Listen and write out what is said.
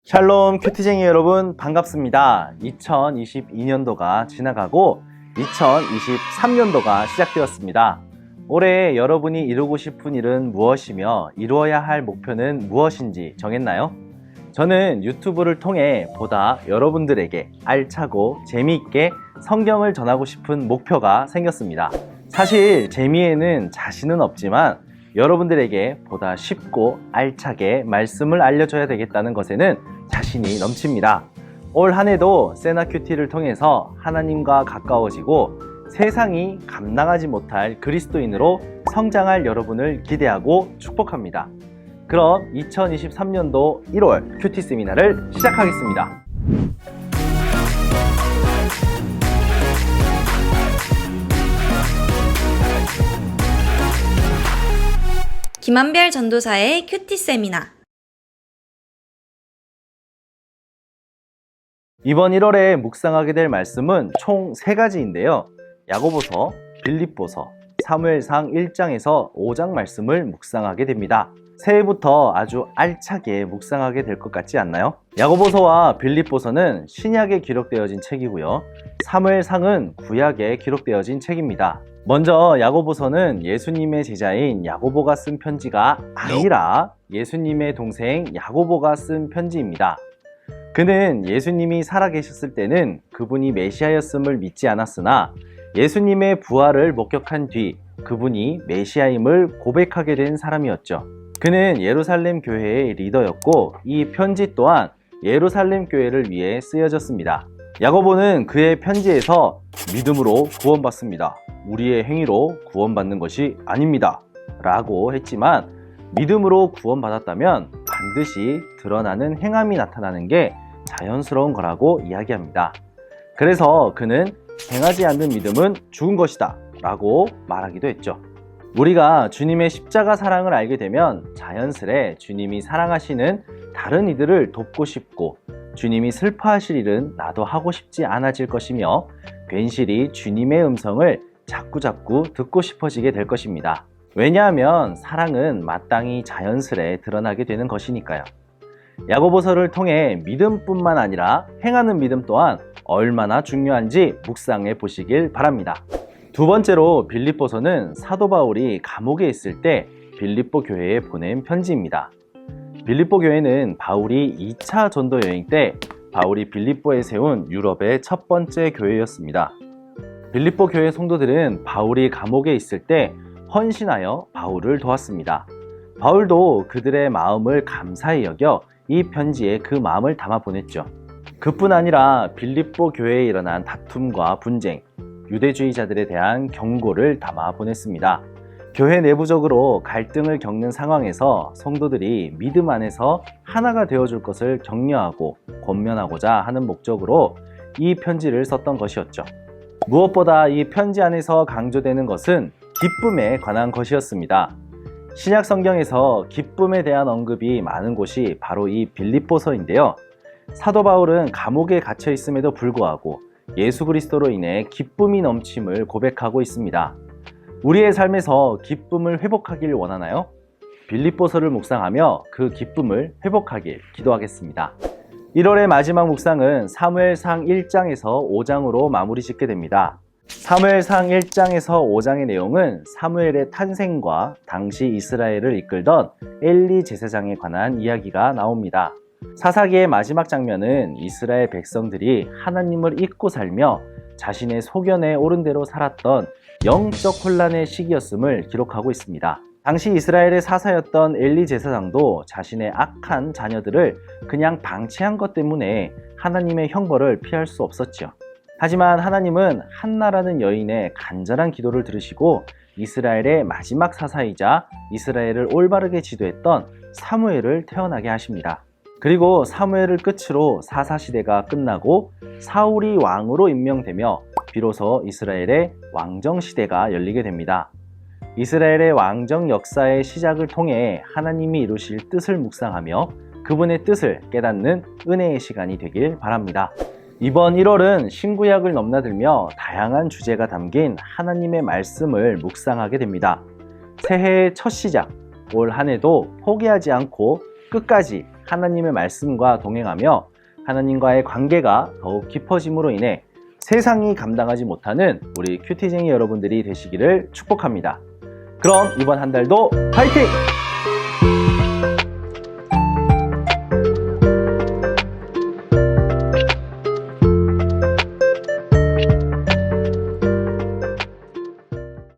샬롬 큐티쟁이 여러분 반갑습니다. 2022년도가 지나가고 2023년도가 시작되었습니다. 올해 여러분이 이루고 싶은 일은 무엇이며 이루어야 할 목표는 무엇인지 정했나요? 저는 유튜브를 통해 보다 여러분들에게 알차고 재미있게 성경을 전하고 싶은 목표가 생겼습니다. 사실 재미에는 자신은 없지만 여러분들에게 보다 쉽고 알차게 말씀을 알려줘야 되겠다는 것에는 자신이 넘칩니다. 올 한 해도 세나큐티를 통해서 하나님과 가까워지고 세상이 감당하지 못할 그리스도인으로 성장할 여러분을 기대하고 축복합니다. 그럼 2023년도 1월 큐티 세미나를 시작하겠습니다. 김한별 전도사의 큐티 세미나. 이번 1월에 묵상하게 될 말씀은 총 3가지인데요. 야고보서, 빌립보서, 사무엘상 1장에서 5장 말씀을 묵상하게 됩니다. 새해부터 아주 알차게 묵상하게 될 것 같지 않나요? 야고보서와 빌립보서는 신약에 기록되어진 책이고요. 사무엘상은 구약에 기록되어진 책입니다. 먼저 야고보서는 예수님의 제자인 야고보가 쓴 편지가 아니라 예수님의 동생 야고보가 쓴 편지입니다. 그는 예수님이 살아계셨을 때는 그분이 메시아였음을 믿지 않았으나 예수님의 부활을 목격한 뒤 그분이 메시아임을 고백하게 된 사람이었죠. 그는 예루살렘 교회의 리더였고 이 편지 또한 예루살렘 교회를 위해 쓰여졌습니다. 야고보는 그의 편지에서 믿음으로 구원받습니다. 우리의 행위로 구원받는 것이 아닙니다. 라고 했지만 믿음으로 구원받았다면 반드시 드러나는 행함이 나타나는 게 자연스러운 거라고 이야기합니다. 그래서 그는 행하지 않는 믿음은 죽은 것이다 라고 말하기도 했죠. 우리가 주님의 십자가 사랑을 알게 되면 자연스레 주님이 사랑하시는 다른 이들을 돕고 싶고 주님이 슬퍼하실 일은 나도 하고 싶지 않아질 것이며 괜시리 주님의 음성을 자꾸자꾸 듣고 싶어지게 될 것입니다. 왜냐하면 사랑은 마땅히 자연스레 드러나게 되는 것이니까요. 야고보서를 통해 믿음뿐만 아니라 행하는 믿음 또한 얼마나 중요한지 묵상해 보시길 바랍니다. 두 번째로 빌립보서는 사도 바울이 감옥에 있을 때 빌립보 교회에 보낸 편지입니다. 빌립보 교회는 바울이 2차 전도 여행 때 바울이 빌립보에 세운 유럽의 첫 번째 교회였습니다. 빌립보 교회 성도들은 바울이 감옥에 있을 때 헌신하여 바울을 도왔습니다. 바울도 그들의 마음을 감사히 여겨 이 편지에 그 마음을 담아 보냈죠. 그뿐 아니라 빌립보 교회에 일어난 다툼과 분쟁, 유대주의자들에 대한 경고를 담아 보냈습니다. 교회 내부적으로 갈등을 겪는 상황에서 성도들이 믿음 안에서 하나가 되어줄 것을 격려하고 권면하고자 하는 목적으로 이 편지를 썼던 것이었죠. 무엇보다 이 편지 안에서 강조되는 것은 기쁨에 관한 것이었습니다. 신약 성경에서 기쁨에 대한 언급이 많은 곳이 바로 이 빌립보서인데요. 사도 바울은 감옥에 갇혀 있음에도 불구하고 예수 그리스도로 인해 기쁨이 넘침을 고백하고 있습니다. 우리의 삶에서 기쁨을 회복하길 원하나요? 빌립보서를 묵상하며 그 기쁨을 회복하길 기도하겠습니다. 1월의 마지막 묵상은 사무엘상 1장에서 5장으로 마무리 짓게 됩니다. 사무엘상 1장에서 5장의 내용은 사무엘의 탄생과 당시 이스라엘을 이끌던 엘리 제사장에 관한 이야기가 나옵니다. 사사기의 마지막 장면은 이스라엘 백성들이 하나님을 잊고 살며 자신의 소견에 옳은 대로 살았던 영적 혼란의 시기였음을 기록하고 있습니다. 당시 이스라엘의 사사였던 엘리 제사장도 자신의 악한 자녀들을 그냥 방치한 것 때문에 하나님의 형벌을 피할 수 없었죠. 하지만 하나님은 한나라는 여인의 간절한 기도를 들으시고 이스라엘의 마지막 사사이자 이스라엘을 올바르게 지도했던 사무엘을 태어나게 하십니다. 그리고 사무엘을 끝으로 사사시대가 끝나고 사울이 왕으로 임명되며 비로소 이스라엘의 왕정시대가 열리게 됩니다. 이스라엘의 왕정 역사의 시작을 통해 하나님이 이루실 뜻을 묵상하며 그분의 뜻을 깨닫는 은혜의 시간이 되길 바랍니다. 이번 1월은 신구약을 넘나들며 다양한 주제가 담긴 하나님의 말씀을 묵상하게 됩니다. 새해의 첫 시작, 올 한 해도 포기하지 않고 끝까지 하나님의 말씀과 동행하며 하나님과의 관계가 더욱 깊어짐으로 인해 세상이 감당하지 못하는 우리 큐티쟁이 여러분들이 되시기를 축복합니다. 그럼 이번 한 달도 파이팅!